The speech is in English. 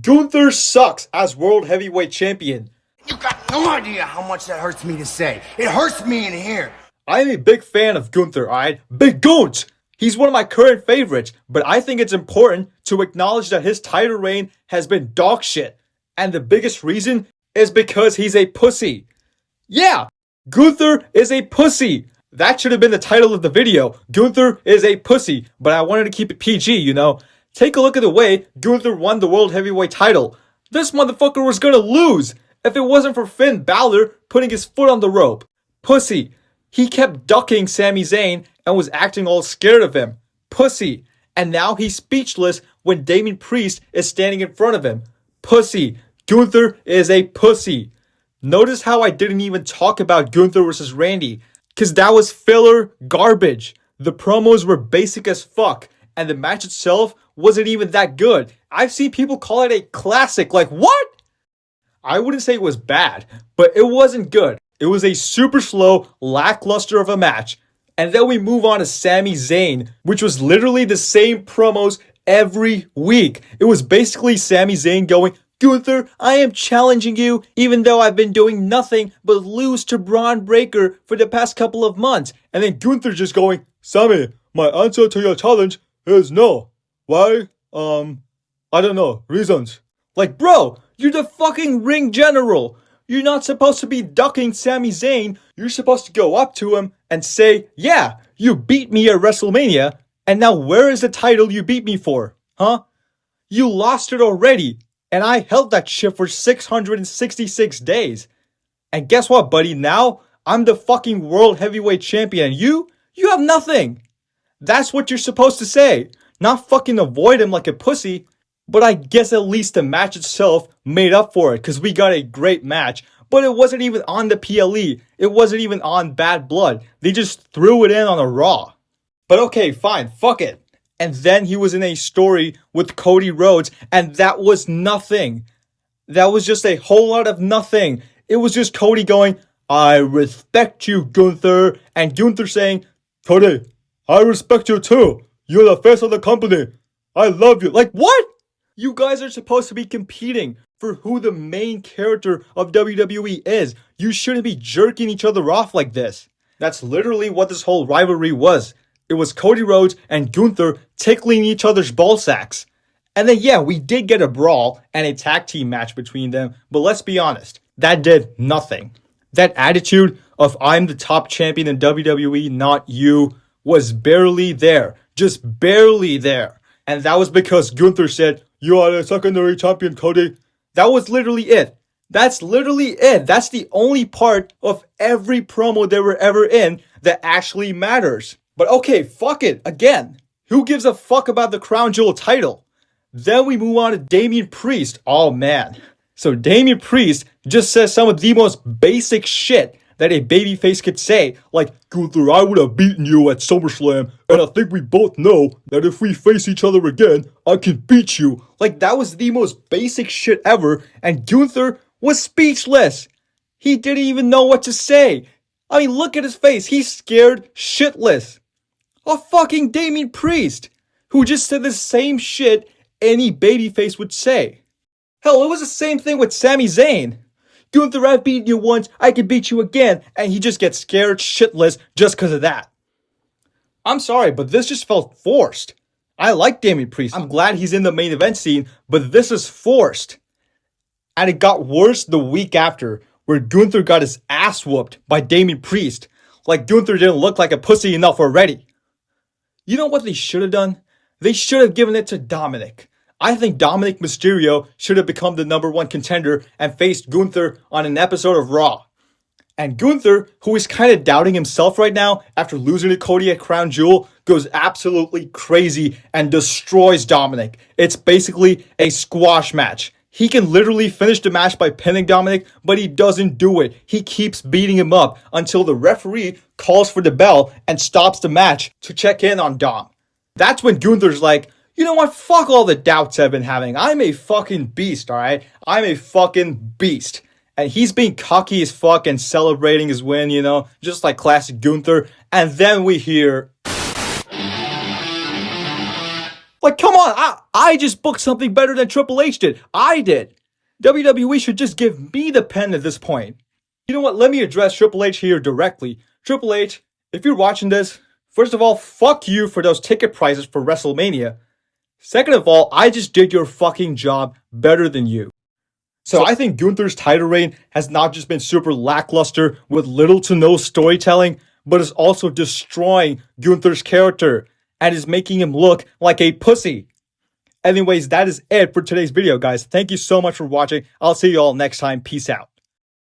Gunther sucks as World Heavyweight Champion. You got no idea how much that hurts me to say. It hurts me in here. I'm a big fan of Gunther, alright? Big Gunt! He's one of my current favorites, but I think it's important to acknowledge that his title reign has been dog shit. And the biggest reason is because he's a pussy. Yeah, Gunther is a pussy. That should have been the title of the video. Gunther is a pussy, but I wanted to keep it PG, you know? Take a look at the way Gunther won the World Heavyweight title. This motherfucker was gonna lose if it wasn't for Finn Balor putting his foot on the rope. Pussy. He kept ducking Sami Zayn and was acting all scared of him. Pussy. And now he's speechless when Damian Priest is standing in front of him. Pussy. Gunther is a pussy. Notice how I didn't even talk about Gunther versus Randy, cause that was filler garbage. The promos were basic as fuck, and the match itself wasn't even that good. I've seen people call it a classic, like what? I wouldn't say it was bad, but it wasn't good. It was a super slow, lackluster of a match. And then we move on to Sami Zayn, which was literally the same promos every week. It was basically Sami Zayn going, Gunther, I am challenging you, even though I've been doing nothing but lose to Braun Breaker for the past couple of months. And then Gunther just going, Sami, my answer to your challenge is no. Why? I don't know. Reasons. Like, bro, you're the fucking ring general. You're not supposed to be ducking Sami Zayn. You're supposed to go up to him and say, yeah, you beat me at WrestleMania, and now where is the title you beat me for? Huh? You lost it already, and I held that shit for 666 days. And guess what, buddy? Now, I'm the fucking World Heavyweight Champion. You have nothing. That's what you're supposed to say. Not fucking avoid him like a pussy. But I guess at least the match itself made up for it, because we got a great match. But it wasn't even on the PLE. It wasn't even on Bad Blood. They just threw it in on a Raw. But okay, fine, fuck it. And then he was in a story with Cody Rhodes, and that was nothing. That was just a whole lot of nothing. It was just Cody going, I respect you, Gunther. And Gunther saying, Cody, I respect you too. You're the face of the company. I love you. Like, what? You guys are supposed to be competing for who the main character of WWE is. You shouldn't be jerking each other off like this. That's literally what this whole rivalry was. It was Cody Rhodes and Gunther tickling each other's ball sacks. And then yeah, we did get a brawl and a tag team match between them, but let's be honest, that did nothing. That attitude of I'm the top champion in WWE, not you, was barely there. Just barely there. And that was because Gunther said, you are the secondary champion, Cody. That was literally it. That's literally it. That's the only part of every promo they were ever in that actually matters. But okay, fuck it. Again, who gives a fuck about the Crown Jewel title? Then we move on to Damian Priest. Oh man. So Damian Priest just says some of the most basic shit that a babyface could say, like, Gunther, I would have beaten you at SummerSlam, and I think we both know that if we face each other again, I can beat you. Like, that was the most basic shit ever, and Gunther was speechless. He didn't even know what to say. I mean, look at his face. He's scared shitless. A fucking Damian Priest, who just said the same shit any babyface would say. Hell, it was the same thing with Sami Zayn. Gunther, I've beaten you once, I can beat you again, and he just gets scared shitless just because of that. I'm sorry, but this just felt forced. I like Damian Priest. I'm glad he's in the main event scene, but this is forced. And it got worse the week after, where Gunther got his ass whooped by Damian Priest. Like Gunther didn't look like a pussy enough already. You know what they should have done? They should have given it to Dominic. I think Dominic Mysterio should have become the #1 contender and faced Gunther on an episode of Raw. And Gunther, who is kind of doubting himself right now after losing to Cody at Crown Jewel, goes absolutely crazy and destroys Dominic. It's basically a squash match. He can literally finish the match by pinning Dominic, but he doesn't do it. He keeps beating him up until the referee calls for the bell and stops the match to check in on Dom. That's when Gunther's like, you know what? Fuck all the doubts I've been having. I'm a fucking beast, alright? I'm a fucking beast. And he's being cocky as fuck and celebrating his win, you know? Just like classic Gunther. And then we hear... Like, come on, I just booked something better than Triple H did. I did. WWE should just give me the pen at this point. You know what? Let me address Triple H here directly. Triple H, if you're watching this, first of all, fuck you for those ticket prices for WrestleMania. Second of all, I just did your fucking job better than you. So I think Gunther's title reign has not just been super lackluster with little to no storytelling, but is also destroying Gunther's character and is making him look like a pussy. Anyways, that is it for today's video, guys. Thank you so much for watching. I'll see you all next time. Peace out.